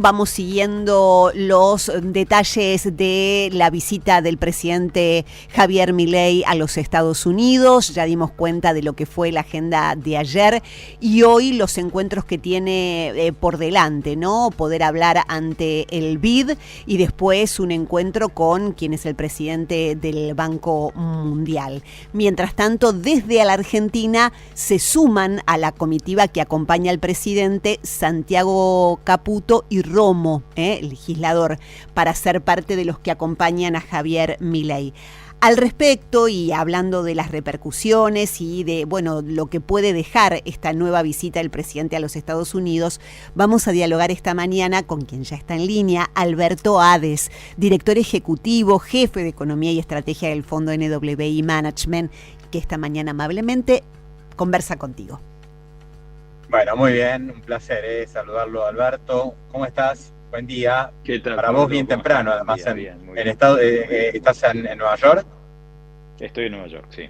Vamos siguiendo los detalles de la visita del presidente Javier Milei a los Estados Unidos. Ya dimos cuenta de lo que fue la agenda de ayer y hoy los encuentros que tiene por delante, ¿no? Poder hablar ante el BID y después un encuentro con quien es el presidente del Banco Mundial. Mientras tanto, desde la Argentina se suman a la comitiva que acompaña al presidente Santiago Caputo y Romo, el legislador, para ser parte de los que acompañan a Javier Milei. Al respecto, y hablando de las repercusiones y de, bueno, lo que puede dejar esta nueva visita del presidente a los Estados Unidos, vamos a dialogar esta mañana con quien ya está en línea, Alberto Ades, director ejecutivo, jefe de Economía y Estrategia del Fondo NWI Management, que esta mañana amablemente conversa contigo. Bueno, muy bien, un placer saludarlo, Alberto. ¿Cómo estás? Buen día. ¿Qué tal? Para vos bien temprano, además, ¿estás en Nueva York? Estoy en Nueva York, sí.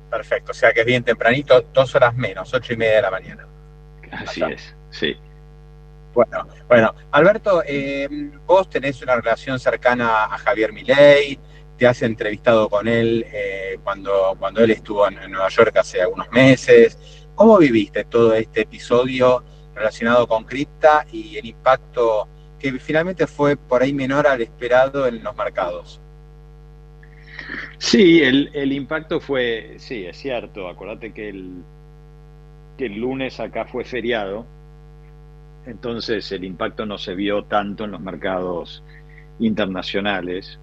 Perfecto, o sea que es bien tempranito, 2 horas menos, 8:30 de la mañana. Así es, sí. Bueno, Alberto, vos tenés una relación cercana a Javier Milei, te has entrevistado con él cuando él estuvo en Nueva York hace algunos meses. ¿Cómo viviste todo este episodio relacionado con cripta y el impacto que finalmente fue por ahí menor al esperado en los mercados? Sí, el impacto fue, sí, es cierto. Acordate que el lunes acá fue feriado, entonces el impacto no se vio tanto en los mercados internacionales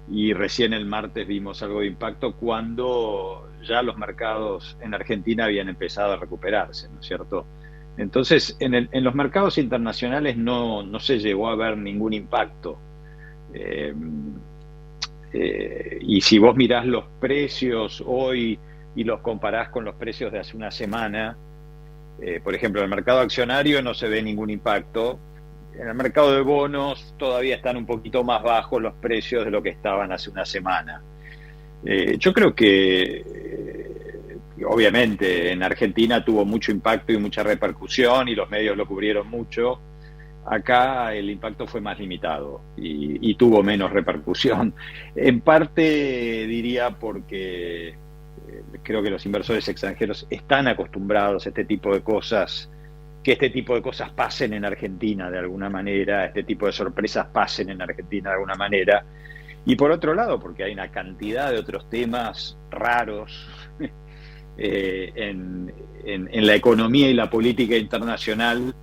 y recién el martes vimos algo de impacto cuando ya los mercados en Argentina habían empezado a recuperarse, ¿no es cierto? Entonces, en los mercados internacionales no se llegó a ver ningún impacto. Y si vos mirás los precios hoy y los comparás con los precios de hace una semana, por ejemplo, en el mercado accionario no se ve ningún impacto. En el mercado de bonos todavía están un poquito más bajos los precios de lo que estaban hace una semana. Yo creo que obviamente en Argentina tuvo mucho impacto y mucha repercusión y los medios lo cubrieron mucho. Acá el impacto fue más limitado y tuvo menos repercusión. En parte diría porque creo que los inversores extranjeros están acostumbrados a este tipo de cosas, que este tipo de cosas pasen en Argentina de alguna manera, este tipo de sorpresas pasen en Argentina de alguna manera. Y por otro lado, porque hay una cantidad de otros temas raros en la economía y la política internacional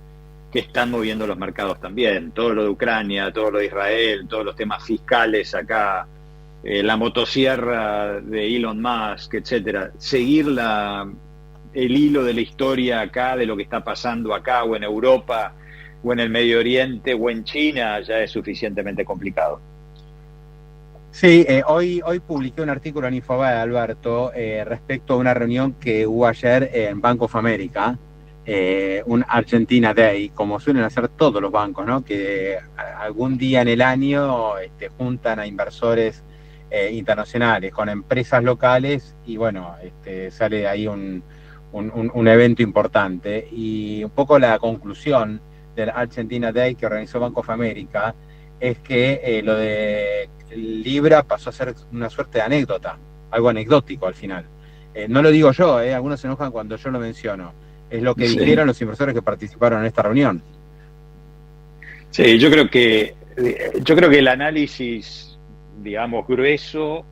que están moviendo los mercados también. Todo lo de Ucrania, todo lo de Israel, todos los temas fiscales acá, la motosierra de Elon Musk, etcétera. Seguir el hilo de la historia acá, de lo que está pasando acá o en Europa o en el Medio Oriente o en China ya es suficientemente complicado. Sí, hoy publiqué un artículo en Infobae, Alberto, respecto a una reunión que hubo ayer en Bank of America, un Argentina Day, como suelen hacer todos los bancos, ¿no? Que algún día en el año juntan a inversores internacionales con empresas locales y bueno, sale ahí un evento importante. Y un poco la conclusión del Argentina Day que organizó Bank of America es que lo de Libra pasó a ser una suerte de anécdota, algo anecdótico al final. No lo digo yo, algunos se enojan cuando yo lo menciono. Es lo que dijeron los inversores que participaron en esta reunión. Sí, yo creo que el análisis, digamos, grueso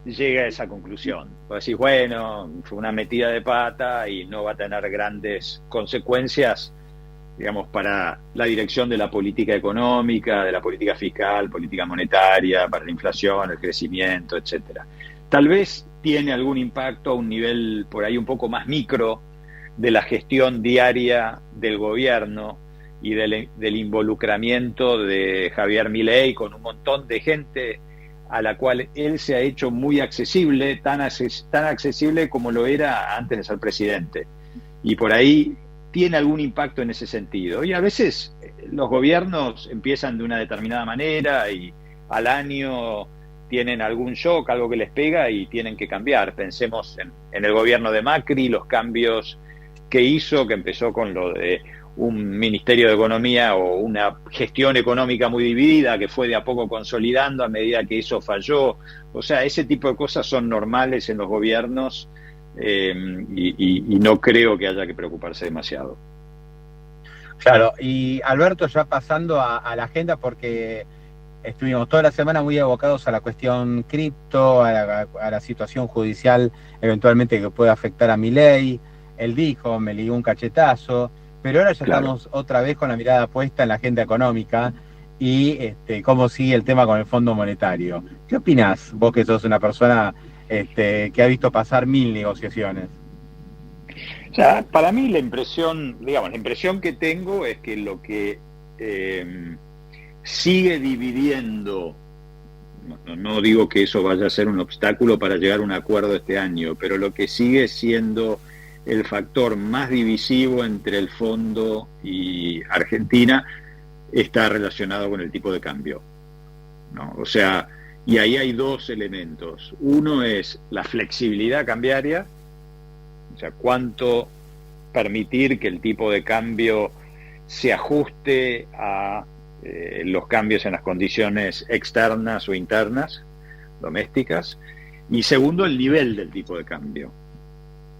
llega a esa conclusión. Vos decís, bueno, fue una metida de pata y no va a tener grandes consecuencias, digamos, para la dirección de la política económica, de la política fiscal, política monetaria, para la inflación, el crecimiento, etcétera. Tal vez tiene algún impacto a un nivel por ahí un poco más micro de la gestión diaria del gobierno y del involucramiento de Javier Milei con un montón de gente a la cual él se ha hecho muy accesible, tan accesible como lo era antes de ser presidente. Y por ahí tiene algún impacto en ese sentido. Y a veces los gobiernos empiezan de una determinada manera y al año tienen algún shock, algo que les pega y tienen que cambiar. Pensemos en el gobierno de Macri, los cambios que hizo, que empezó con lo de un Ministerio de Economía o una gestión económica muy dividida que fue de a poco consolidando a medida que eso falló. O sea, ese tipo de cosas son normales en los gobiernos y no creo que haya que preocuparse demasiado. Claro, y Alberto, ya pasando a la agenda, porque estuvimos toda la semana muy abocados a la cuestión cripto, a la situación judicial eventualmente que pueda afectar a Milei. Él dijo, me ligó un cachetazo, pero ahora ya estamos otra vez con la mirada puesta en la agenda económica y cómo sigue el tema con el Fondo Monetario. ¿Qué opinás, vos que sos una persona que ha visto pasar 1000 negociaciones? O sea, para mí la impresión que tengo es que lo que sigue dividiendo, no digo que eso vaya a ser un obstáculo para llegar a un acuerdo este año, pero lo que sigue siendo el factor más divisivo entre el fondo y Argentina está relacionado con el tipo de cambio, ¿no? O sea, y ahí hay dos elementos. Uno es la flexibilidad cambiaria, o sea, cuánto permitir que el tipo de cambio se ajuste a los cambios en las condiciones externas o internas, domésticas. Y segundo, el nivel del tipo de cambio,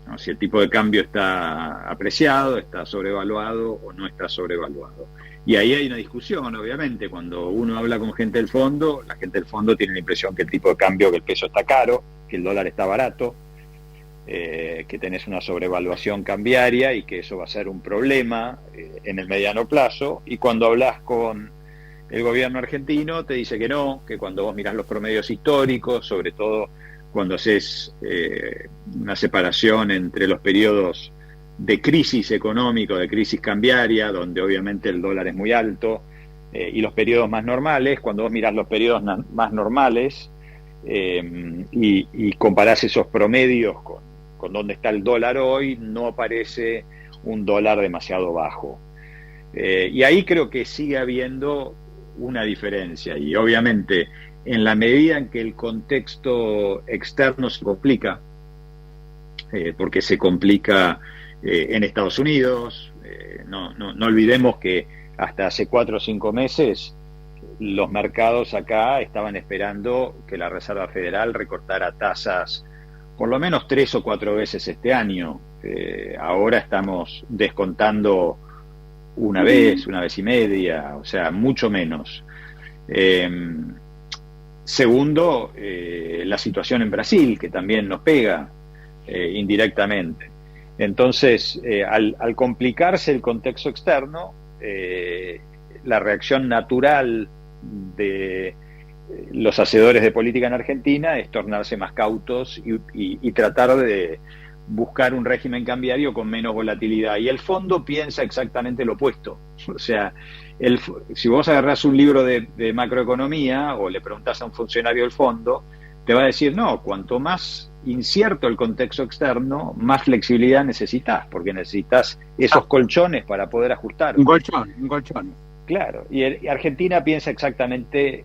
¿no? Si el tipo de cambio está apreciado, está sobrevaluado o no está sobrevaluado. Y ahí hay una discusión, obviamente. Cuando uno habla con gente del fondo, la gente del fondo tiene la impresión que el tipo de cambio, que el peso está caro, que el dólar está barato, que tenés una sobrevaluación cambiaria y que eso va a ser un problema en el mediano plazo. Y cuando hablas con el gobierno argentino te dice que no, que cuando vos mirás los promedios históricos, sobre todo cuando haces una separación entre los periodos de crisis económico, de crisis cambiaria, donde obviamente el dólar es muy alto, y los periodos más normales, cuando vos mirás los periodos más normales y comparás esos promedios con dónde está el dólar hoy, no aparece un dólar demasiado bajo. Y ahí creo que sigue habiendo una diferencia, y obviamente en la medida en que el contexto externo se complica, porque se complica en Estados Unidos, no olvidemos que hasta hace 4 o 5 meses los mercados acá estaban esperando que la Reserva Federal recortara tasas por lo menos 3 o 4 veces este año. Ahora estamos descontando una vez y media, o sea, mucho menos. Segundo, la situación en Brasil, que también nos pega indirectamente. Entonces, al complicarse el contexto externo, la reacción natural de los hacedores de política en Argentina es tornarse más cautos y tratar de buscar un régimen cambiario con menos volatilidad. Y el fondo piensa exactamente lo opuesto. O sea, si vos agarrás un libro de macroeconomía o le preguntás a un funcionario del fondo, te va a decir, no, cuanto más incierto el contexto externo, más flexibilidad necesitas, porque necesitas esos colchones para poder ajustar. Un colchón. Claro, y Argentina piensa exactamente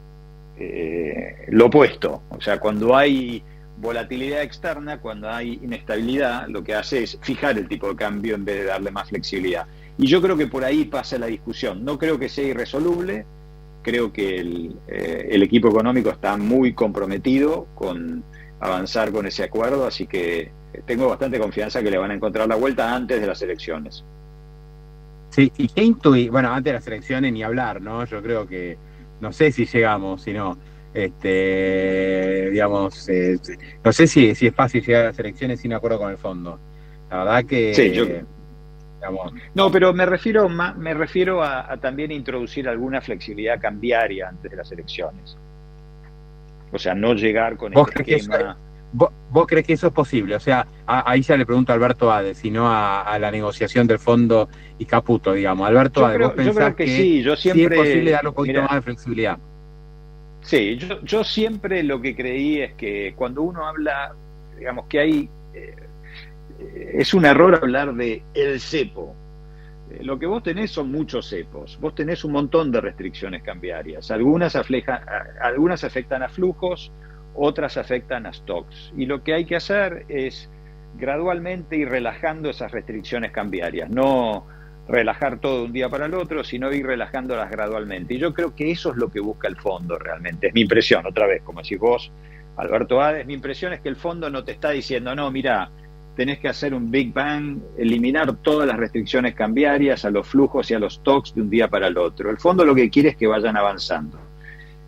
lo opuesto. O sea, cuando hay volatilidad externa, cuando hay inestabilidad, lo que hace es fijar el tipo de cambio en vez de darle más flexibilidad. Y yo creo que por ahí pasa la discusión. No creo que sea irresoluble, creo que el equipo económico está muy comprometido con avanzar con ese acuerdo, así que tengo bastante confianza que le van a encontrar la vuelta antes de las elecciones. Sí, y qué bueno, antes de las elecciones ni hablar, ¿no? Yo creo que, no sé si llegamos, si no, digamos, no sé si es fácil llegar a las elecciones sin acuerdo con el fondo. La verdad que... Sí, digamos, no, pero me refiero a también introducir alguna flexibilidad cambiaria antes de las elecciones. O sea, no llegar con este esquema... ¿Vos crees que eso es posible? O sea, ahí ya le pregunto a Alberto Ade, si no a la negociación del fondo y Caputo, digamos. Alberto Ade, ¿vos pensás que sí, yo siempre, sí es posible darle un poquito más de flexibilidad? Sí, yo siempre lo que creí es que cuando uno habla, digamos que hay... es un error hablar de el cepo. Lo que vos tenés son muchos cepos. Vos tenés un montón de restricciones cambiarias. Algunas afectan a flujos, otras afectan a stocks. Y lo que hay que hacer es gradualmente ir relajando esas restricciones cambiarias. No relajar todo de un día para el otro, sino ir relajándolas gradualmente. Y yo creo que eso es lo que busca el fondo realmente. Es mi impresión, otra vez, como decís vos, Alberto Ades, mi impresión es que el fondo no te está diciendo, no, mira, tenés que hacer un Big Bang, eliminar todas las restricciones cambiarias a los flujos y a los stocks de un día para el otro. El fondo lo que quiere es que vayan avanzando,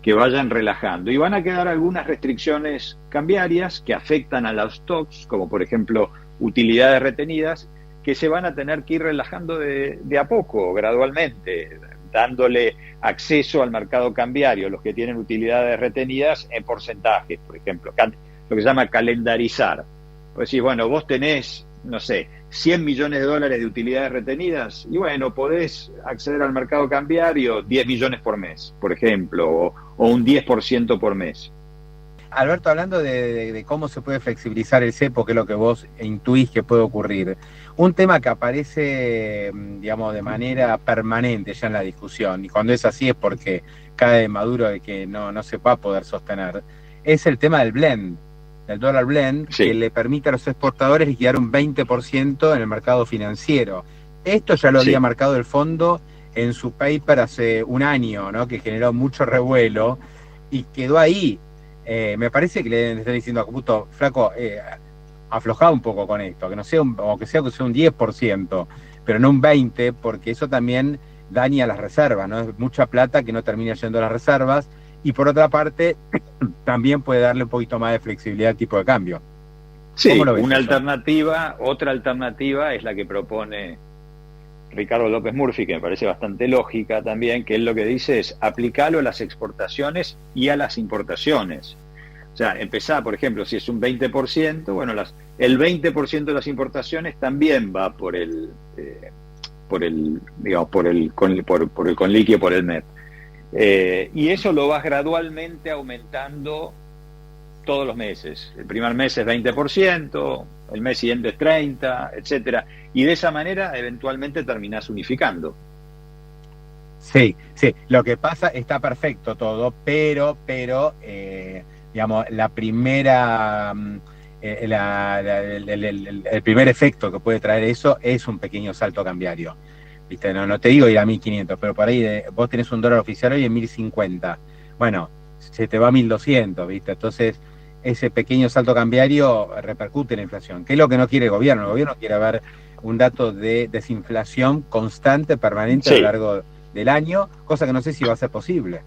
que vayan relajando. Y van a quedar algunas restricciones cambiarias que afectan a los stocks, como por ejemplo utilidades retenidas, que se van a tener que ir relajando de a poco, gradualmente, dándole acceso al mercado cambiario, los que tienen utilidades retenidas en porcentajes, por ejemplo, lo que se llama calendarizar. Pues decís, bueno, vos tenés, no sé, 100 millones de dólares de utilidades retenidas, y bueno, podés acceder al mercado cambiario 10 millones por mes, por ejemplo, o un 10% por mes. Alberto, hablando de cómo se puede flexibilizar el cepo, que es lo que vos intuís que puede ocurrir, un tema que aparece, digamos, de manera permanente ya en la discusión, y cuando es así es porque cae maduro de que no se va a poder sostener, es el tema del blend, del dólar blend, sí, que le permite a los exportadores liquidar un 20% en el mercado financiero. Esto ya lo había marcado el fondo en su paper hace un año, ¿no? Que generó mucho revuelo y quedó ahí. Me parece que le están diciendo a Caputo, flaco, aflojá un poco con esto, que no sea un 10%, pero no un 20%, porque eso también daña las reservas, ¿no? Es mucha plata que no termina yendo a las reservas, y por otra parte, también puede darle un poquito más de flexibilidad al tipo de cambio. Sí, una alternativa, otra alternativa es la que propone Ricardo López Murphy, que me parece bastante lógica también, que él lo que dice es aplicarlo a las exportaciones y a las importaciones. O sea, empezar, por ejemplo, si es un 20%, bueno, el 20% de las importaciones también va por el CONLIC, por el MEP. Y eso lo vas gradualmente aumentando todos los meses. El primer mes es 20%, el mes siguiente es 30%, etcétera. Y de esa manera eventualmente terminás unificando. Sí. Lo que pasa, está perfecto todo, pero digamos, la primera, el primer efecto que puede traer eso es un pequeño salto cambiario. ¿Viste? No te digo ir a 1.500, pero por ahí vos tenés un dólar oficial hoy en 1.050. Bueno, se te va a 1.200, ¿viste? Entonces, ese pequeño salto cambiario repercute en la inflación, que es lo que no quiere el gobierno. El gobierno quiere ver un dato de desinflación constante, permanente, a lo largo del año, cosa que no sé si va a ser posible.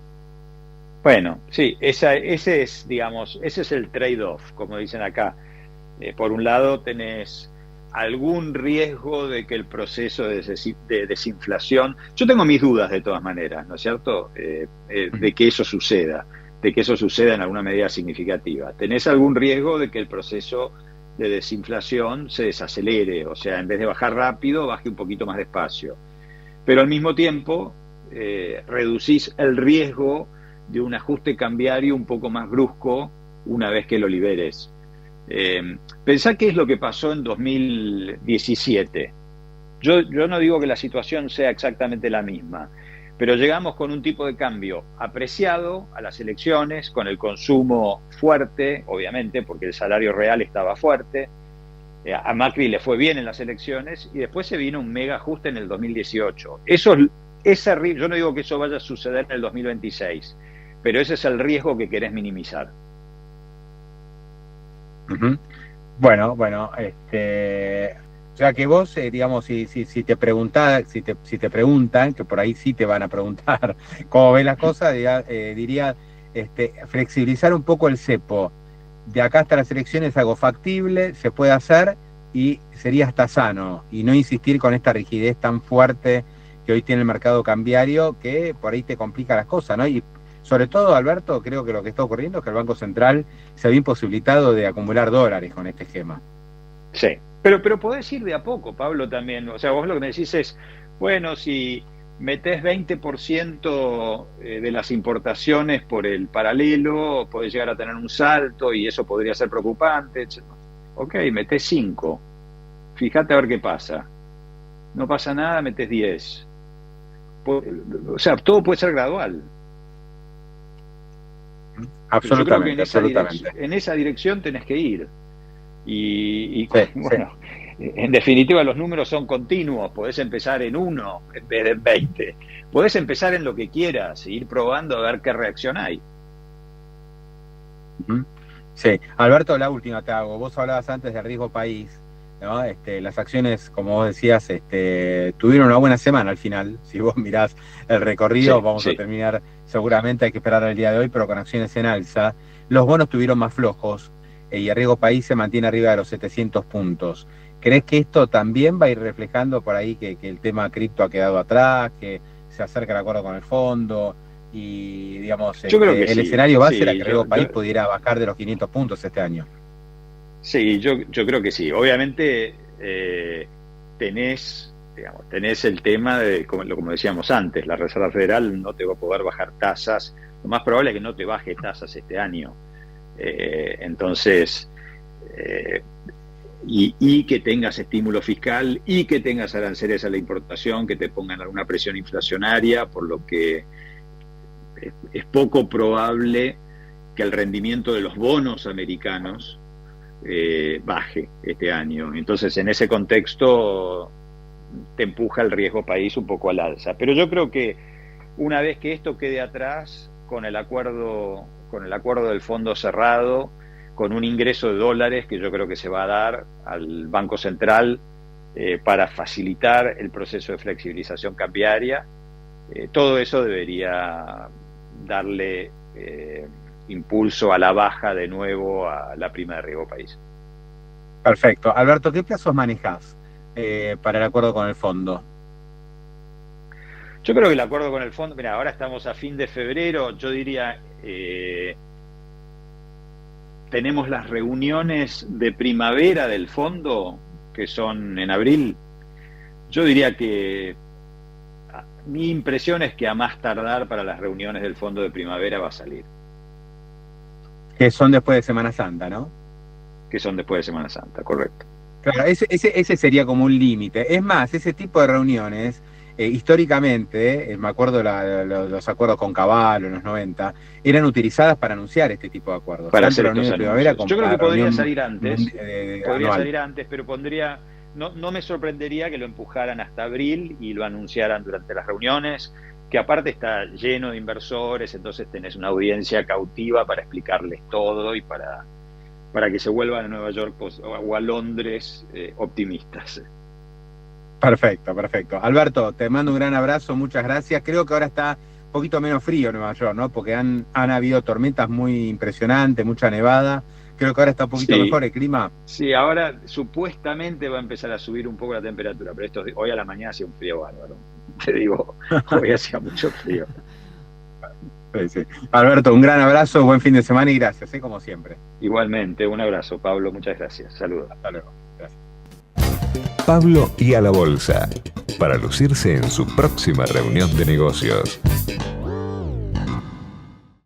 Bueno, sí, ese es el trade-off, como dicen acá. Por un lado tenés algún riesgo de que el proceso de desinflación, yo tengo mis dudas de todas maneras, ¿no es cierto?, de que eso suceda en alguna medida significativa. Tenés algún riesgo de que el proceso de desinflación se desacelere, o sea, en vez de bajar rápido, baje un poquito más despacio. Pero al mismo tiempo, reducís el riesgo de un ajuste cambiario un poco más brusco una vez que lo liberes. Pensá qué es lo que pasó en 2017. Yo no digo que la situación sea exactamente la misma, pero llegamos con un tipo de cambio apreciado a las elecciones, con el consumo fuerte, obviamente, porque el salario real estaba fuerte. A Macri le fue bien en las elecciones y después se vino un mega ajuste en el 2018. Yo no digo que eso vaya a suceder en el 2026, pero ese es el riesgo que querés minimizar. Uh-huh. Bueno, o sea que vos, digamos, si te preguntan, que por ahí sí te van a preguntar cómo ves las cosas, diría flexibilizar un poco el cepo de acá hasta las elecciones es algo factible, se puede hacer y sería hasta sano, y no insistir con esta rigidez tan fuerte que hoy tiene el mercado cambiario, que por ahí te complica las cosas, ¿no? Y sobre todo, Alberto, creo que lo que está ocurriendo es que el Banco Central se había imposibilitado de acumular dólares con este esquema. Sí, pero podés ir de a poco, Pablo, también. O sea, vos lo que me decís es, bueno, si metés 20% de las importaciones por el paralelo, podés llegar a tener un salto y eso podría ser preocupante, etc. Ok, metés 5. Fíjate a ver qué pasa. No pasa nada, metés 10. O sea, todo puede ser gradual. Absolutamente, yo creo que en esa dirección tenés que ir. Y bueno, en definitiva los números son continuos, podés empezar en 1 en vez de en 20, podés empezar en lo que quieras e ir probando a ver qué reacción hay. Sí, Alberto, la última te hago. Vos hablabas antes del riesgo país, ¿no? Las acciones, como vos decías, tuvieron una buena semana al final. Si vos mirás el recorrido, vamos a terminar, seguramente hay que esperar el día de hoy, pero con acciones en alza. Los bonos tuvieron más flojos y el riesgo país se mantiene arriba de los 700 puntos. ¿Crees que esto también va a ir reflejando por ahí que el tema cripto ha quedado atrás, que se acerca el acuerdo con el fondo? Y digamos, yo creo que el escenario base era que el riesgo país pudiera bajar de los 500 puntos este año. Sí, yo creo que sí. Obviamente tenés el tema de, como decíamos antes, la Reserva Federal no te va a poder bajar tasas. Lo más probable es que no te baje tasas este año. Entonces, y que tengas estímulo fiscal y que tengas aranceles a la importación que te pongan alguna presión inflacionaria, por lo que es poco probable que el rendimiento de los bonos americanos baje este año. Entonces, en ese contexto te empuja el riesgo país un poco al alza. Pero yo creo que una vez que esto quede atrás, con el acuerdo del fondo cerrado, con un ingreso de dólares que yo creo que se va a dar al Banco Central para facilitar el proceso de flexibilización cambiaria, todo eso debería darle impulso a la baja de nuevo a la prima de riesgo país. Perfecto. Alberto, ¿qué plazos manejás para el acuerdo con el fondo? Yo creo que el acuerdo con el fondo, mira, ahora estamos a fin de febrero, yo diría, tenemos las reuniones de primavera del fondo, que son en abril. Yo diría que mi impresión es que a más tardar para las reuniones del fondo de primavera va a salir. Que son después de Semana Santa, ¿no? Que son después de Semana Santa, correcto. Claro, ese sería como un límite. Es más, ese tipo de reuniones, históricamente, me acuerdo los acuerdos con Cavallo en los 90, eran utilizadas para anunciar este tipo de acuerdos. Para hacer estos anuncios. Yo creo que podría salir antes, pero no me sorprendería que lo empujaran hasta abril y lo anunciaran durante las reuniones, que aparte está lleno de inversores, entonces tenés una audiencia cautiva para explicarles todo y para que se vuelvan a Nueva York o a Londres optimistas. Perfecto. Alberto, te mando un gran abrazo, muchas gracias. Creo que ahora está un poquito menos frío en Nueva York, ¿no? Porque han habido tormentas muy impresionantes, mucha nevada. Creo que ahora está un poquito mejor el clima. Sí, ahora supuestamente va a empezar a subir un poco la temperatura, pero hoy a la mañana hacía un frío bárbaro. Te digo, hoy hacía mucho frío. Sí. Alberto, un gran abrazo, buen fin de semana y gracias, como siempre. Igualmente, un abrazo, Pablo, muchas gracias. Saludos. Hasta luego. Gracias. Pablo y a la bolsa, para lucirse en su próxima reunión de negocios.